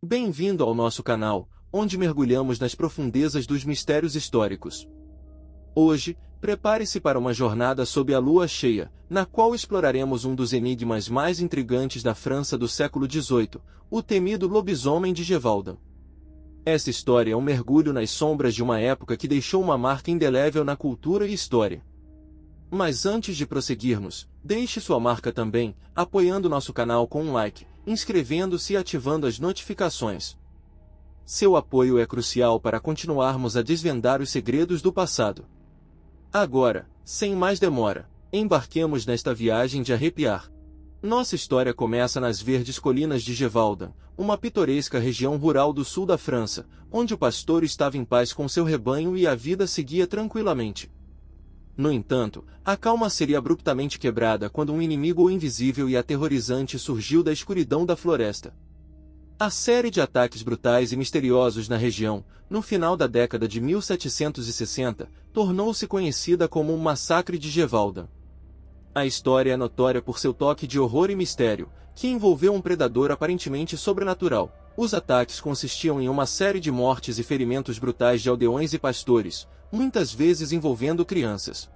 Bem-vindo ao nosso canal, onde mergulhamos nas profundezas dos mistérios históricos. Hoje, prepare-se para uma jornada sob a lua cheia, na qual exploraremos um dos enigmas mais intrigantes da França do século XVIII, o temido lobisomem de Gévaudan. Essa história é um mergulho nas sombras de uma época que deixou uma marca indelével na cultura e história. Mas antes de prosseguirmos, deixe sua marca também, apoiando nosso canal com um like, inscrevendo-se e ativando as notificações. Seu apoio é crucial para continuarmos a desvendar os segredos do passado. Agora, sem mais demora, embarquemos nesta viagem de arrepiar. Nossa história começa nas verdes colinas de Gévaudan, uma pitoresca região rural do sul da França, onde o pastor estava em paz com seu rebanho e a vida seguia tranquilamente. No entanto, a calma seria abruptamente quebrada quando um inimigo invisível e aterrorizante surgiu da escuridão da floresta. A série de ataques brutais e misteriosos na região, no final da década de 1760, tornou-se conhecida como o Massacre de Gévaudan. A história é notória por seu toque de horror e mistério, que envolveu um predador aparentemente sobrenatural. Os ataques consistiam em uma série de mortes e ferimentos brutais de aldeões e pastores, muitas vezes envolvendo crianças.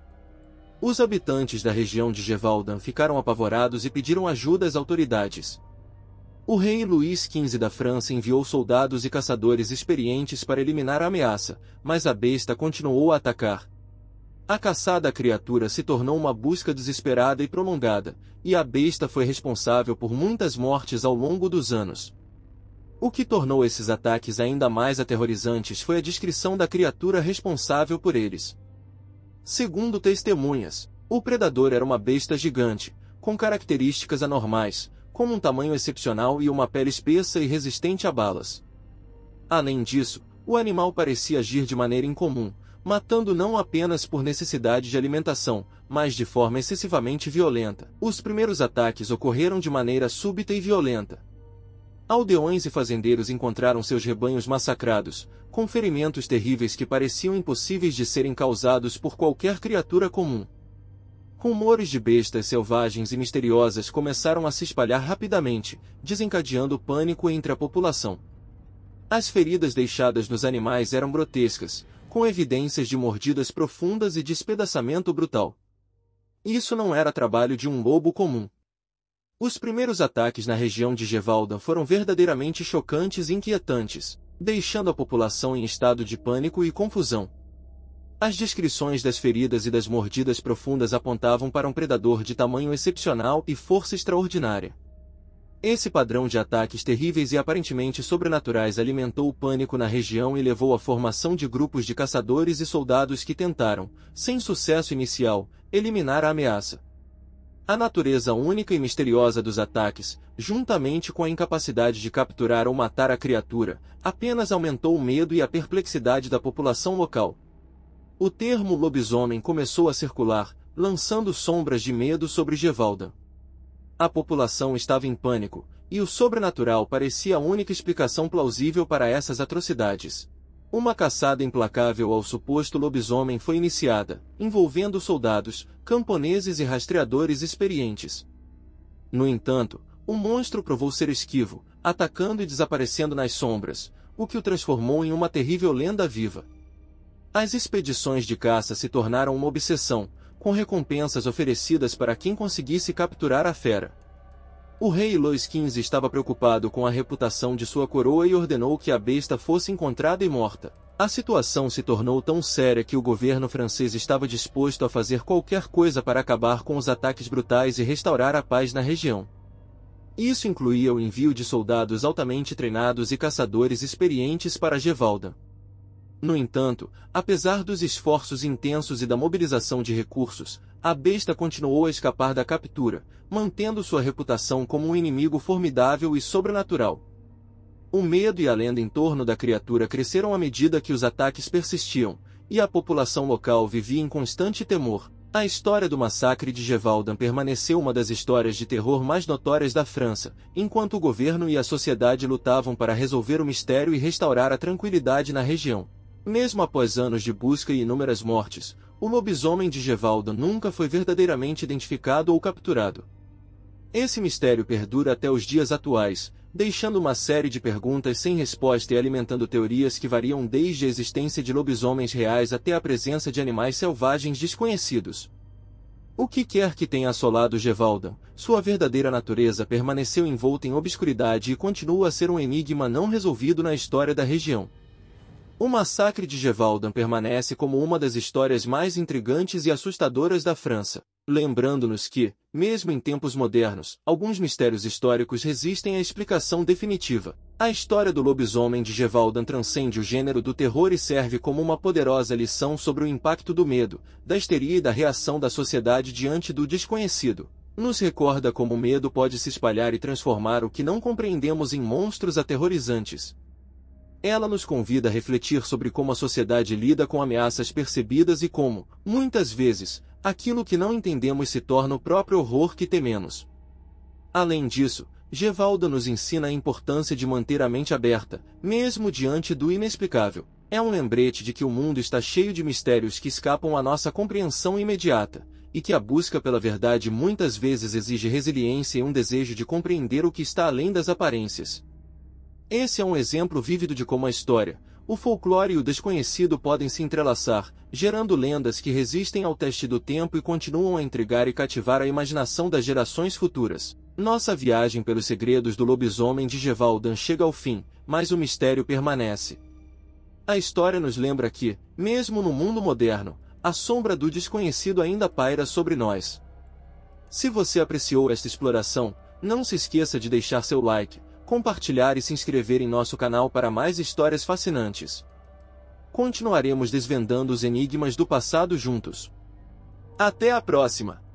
Os habitantes da região de Gévaudan ficaram apavorados e pediram ajuda às autoridades. O rei Luís XV da França enviou soldados e caçadores experientes para eliminar a ameaça, mas a besta continuou a atacar. A caçada à criatura se tornou uma busca desesperada e prolongada, e a besta foi responsável por muitas mortes ao longo dos anos. O que tornou esses ataques ainda mais aterrorizantes foi a descrição da criatura responsável por eles. Segundo testemunhas, o predador era uma besta gigante, com características anormais, como um tamanho excepcional e uma pele espessa e resistente a balas. Além disso, o animal parecia agir de maneira incomum, matando não apenas por necessidade de alimentação, mas de forma excessivamente violenta. Os primeiros ataques ocorreram de maneira súbita e violenta. Aldeões e fazendeiros encontraram seus rebanhos massacrados, com ferimentos terríveis que pareciam impossíveis de serem causados por qualquer criatura comum. Rumores de bestas selvagens e misteriosas começaram a se espalhar rapidamente, desencadeando pânico entre a população. As feridas deixadas nos animais eram grotescas, com evidências de mordidas profundas e despedaçamento brutal. Isso não era trabalho de um lobo comum. Os primeiros ataques na região de Gévaudan foram verdadeiramente chocantes e inquietantes, deixando a população em estado de pânico e confusão. As descrições das feridas e das mordidas profundas apontavam para um predador de tamanho excepcional e força extraordinária. Esse padrão de ataques terríveis e aparentemente sobrenaturais alimentou o pânico na região e levou à formação de grupos de caçadores e soldados que tentaram, sem sucesso inicial, eliminar a ameaça. A natureza única e misteriosa dos ataques, juntamente com a incapacidade de capturar ou matar a criatura, apenas aumentou o medo e a perplexidade da população local. O termo lobisomem começou a circular, lançando sombras de medo sobre Gévaudan. A população estava em pânico, e o sobrenatural parecia a única explicação plausível para essas atrocidades. Uma caçada implacável ao suposto lobisomem foi iniciada, envolvendo soldados, camponeses e rastreadores experientes. No entanto, o monstro provou ser esquivo, atacando e desaparecendo nas sombras, o que o transformou em uma terrível lenda viva. As expedições de caça se tornaram uma obsessão, com recompensas oferecidas para quem conseguisse capturar a fera. O rei Luís XV estava preocupado com a reputação de sua coroa e ordenou que a besta fosse encontrada e morta. A situação se tornou tão séria que o governo francês estava disposto a fazer qualquer coisa para acabar com os ataques brutais e restaurar a paz na região. Isso incluía o envio de soldados altamente treinados e caçadores experientes para Gévaudan. No entanto, apesar dos esforços intensos e da mobilização de recursos, a besta continuou a escapar da captura, mantendo sua reputação como um inimigo formidável e sobrenatural. O medo e a lenda em torno da criatura cresceram à medida que os ataques persistiam, e a população local vivia em constante temor. A história do massacre de Gévaudan permaneceu uma das histórias de terror mais notórias da França, enquanto o governo e a sociedade lutavam para resolver o mistério e restaurar a tranquilidade na região. Mesmo após anos de busca e inúmeras mortes, o lobisomem de Gévaudan nunca foi verdadeiramente identificado ou capturado. Esse mistério perdura até os dias atuais, deixando uma série de perguntas sem resposta e alimentando teorias que variam desde a existência de lobisomens reais até a presença de animais selvagens desconhecidos. O que quer que tenha assolado Gévaudan, sua verdadeira natureza permaneceu envolta em obscuridade e continua a ser um enigma não resolvido na história da região. O massacre de Gévaudan permanece como uma das histórias mais intrigantes e assustadoras da França, lembrando-nos que, mesmo em tempos modernos, alguns mistérios históricos resistem à explicação definitiva. A história do lobisomem de Gévaudan transcende o gênero do terror e serve como uma poderosa lição sobre o impacto do medo, da histeria e da reação da sociedade diante do desconhecido. Nos recorda como o medo pode se espalhar e transformar o que não compreendemos em monstros aterrorizantes. Ela nos convida a refletir sobre como a sociedade lida com ameaças percebidas e como, muitas vezes, aquilo que não entendemos se torna o próprio horror que tememos. Além disso, Gévaudan nos ensina a importância de manter a mente aberta, mesmo diante do inexplicável. É um lembrete de que o mundo está cheio de mistérios que escapam à nossa compreensão imediata, e que a busca pela verdade muitas vezes exige resiliência e um desejo de compreender o que está além das aparências. Esse é um exemplo vívido de como a história, o folclore e o desconhecido podem se entrelaçar, gerando lendas que resistem ao teste do tempo e continuam a intrigar e cativar a imaginação das gerações futuras. Nossa viagem pelos segredos do lobisomem de Gévaudan chega ao fim, mas o mistério permanece. A história nos lembra que, mesmo no mundo moderno, a sombra do desconhecido ainda paira sobre nós. Se você apreciou esta exploração, não se esqueça de deixar seu like, compartilhar e se inscrever em nosso canal para mais histórias fascinantes. Continuaremos desvendando os enigmas do passado juntos. Até a próxima!